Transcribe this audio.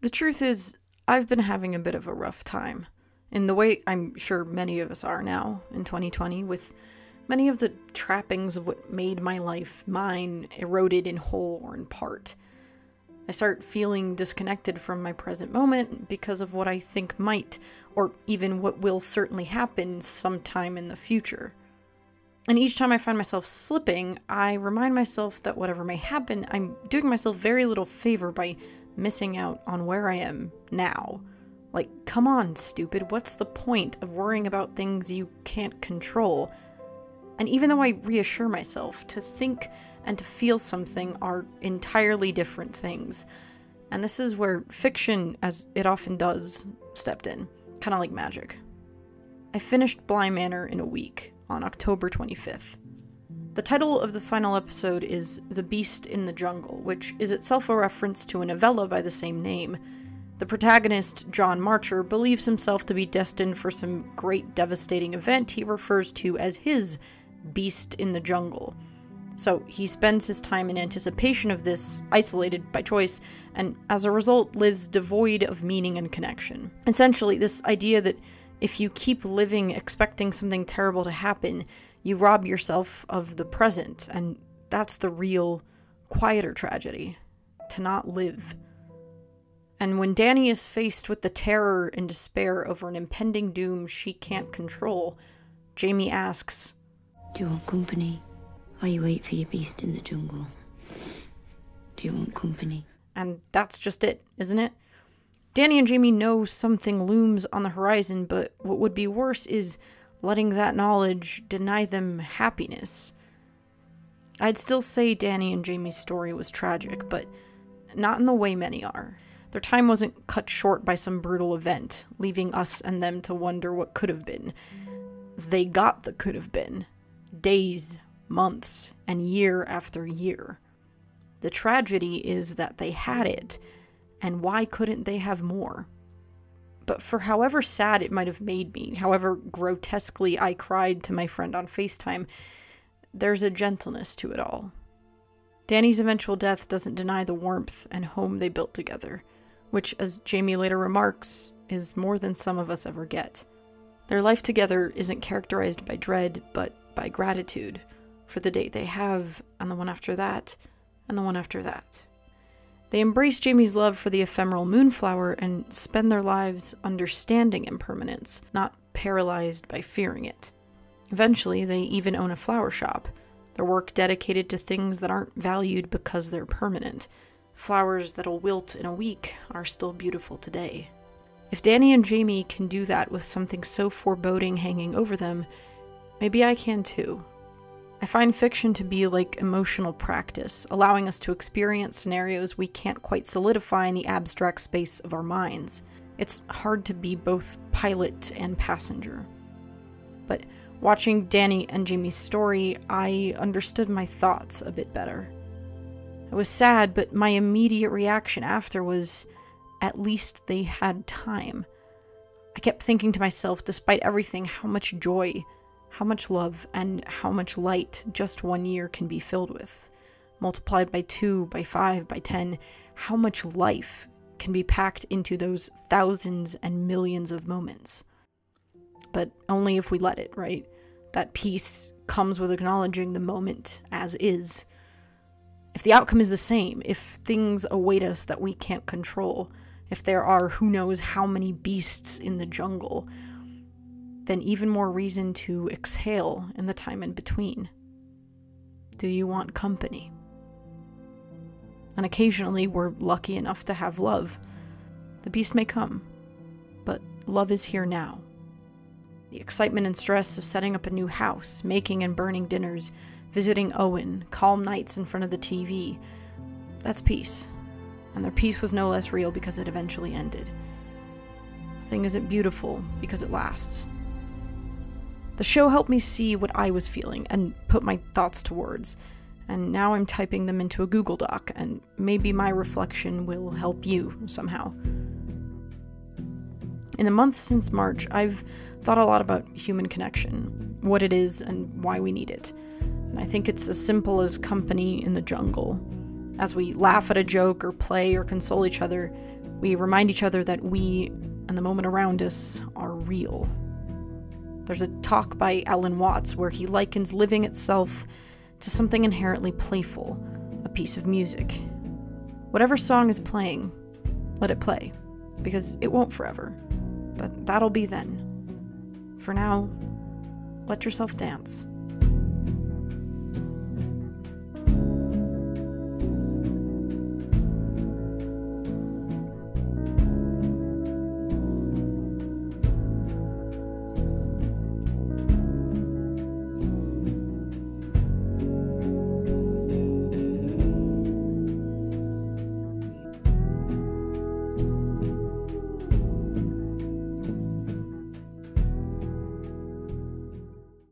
The truth is, I've been having a bit of a rough time, in the way I'm sure many of us are now, in 2020, with many of the trappings of what made my life mine eroded in whole or in part. I start feeling disconnected from my present moment because of what I think might, or even what will certainly happen sometime in the future. And each time I find myself slipping, I remind myself that whatever may happen, I'm doing myself very little favor by missing out on where I am now. Like, come on, stupid, what's the point of worrying about things you can't control? And even though I reassure myself, to think and to feel something are entirely different things. And this is where fiction, as it often does, stepped in. Kind of like magic. I finished Bly Manor in a week, on October 25th. The title of the final episode is The Beast in the Jungle, which is itself a reference to a novella by the same name. The protagonist, John Marcher, believes himself to be destined for some great devastating event he refers to as his beast in the jungle. So he spends his time in anticipation of this, isolated by choice, and as a result lives devoid of meaning and connection. Essentially, this idea that if you keep living expecting something terrible to happen, you rob yourself of the present, and that's the real, quieter tragedy, to not live. And when Dani is faced with the terror and despair over an impending doom she can't control, Jamie asks, "Do you want company? Or you wait for your beast in the jungle? Do you want company?" And that's just it, isn't it? Dani and Jamie know something looms on the horizon, but what would be worse is letting that knowledge deny them happiness. I'd still say Dani and Jamie's story was tragic, but not in the way many are. Their time wasn't cut short by some brutal event, leaving us and them to wonder what could have been. They got the could have been. Days, months, and year after year. The tragedy is that they had it, and why couldn't they have more? But for however sad it might have made me, however grotesquely I cried to my friend on FaceTime, there's a gentleness to it all. Dani's eventual death doesn't deny the warmth and home they built together, which, as Jamie later remarks, is more than some of us ever get. Their life together isn't characterized by dread, but by gratitude for the date they have, and the one after that, and the one after that. They embrace Jamie's love for the ephemeral moonflower and spend their lives understanding impermanence, not paralyzed by fearing it. Eventually, they even own a flower shop, their work dedicated to things that aren't valued because they're permanent. Flowers that'll wilt in a week are still beautiful today. If Dani and Jamie can do that with something so foreboding hanging over them, maybe I can too. I find fiction to be like emotional practice, allowing us to experience scenarios we can't quite solidify in the abstract space of our minds. It's hard to be both pilot and passenger. But watching Dani and Jamie's story, I understood my thoughts a bit better. I was sad, but my immediate reaction after was, at least they had time. I kept thinking to myself, despite everything, how much joy, how much love, and how much light just 1 year can be filled with. Multiplied by 2, by 5, by 10, how much life can be packed into those thousands and millions of moments. But only if we let it, right? That peace comes with acknowledging the moment as is. If the outcome is the same, if things await us that we can't control, if there are who knows how many beasts in the jungle, then even more reason to exhale in the time in between. Do you want company? And occasionally we're lucky enough to have love. The beast may come, but love is here now. The excitement and stress of setting up a new house, making and burning dinners, visiting Owen, calm nights in front of the TV, that's peace. And their peace was no less real because it eventually ended. A thing isn't beautiful because it lasts. The show helped me see what I was feeling and put my thoughts to words, and now I'm typing them into a Google Doc, and maybe my reflection will help you somehow. In the months since March, I've thought a lot about human connection, what it is and why we need it. And I think it's as simple as company in the jungle. As we laugh at a joke or play or console each other, We remind each other that we and the moment around us are real. There's a talk by Alan Watts where he likens living itself to something inherently playful, a piece of music. Whatever song is playing, let it play, because it won't forever, but that'll be then. For now, let yourself dance.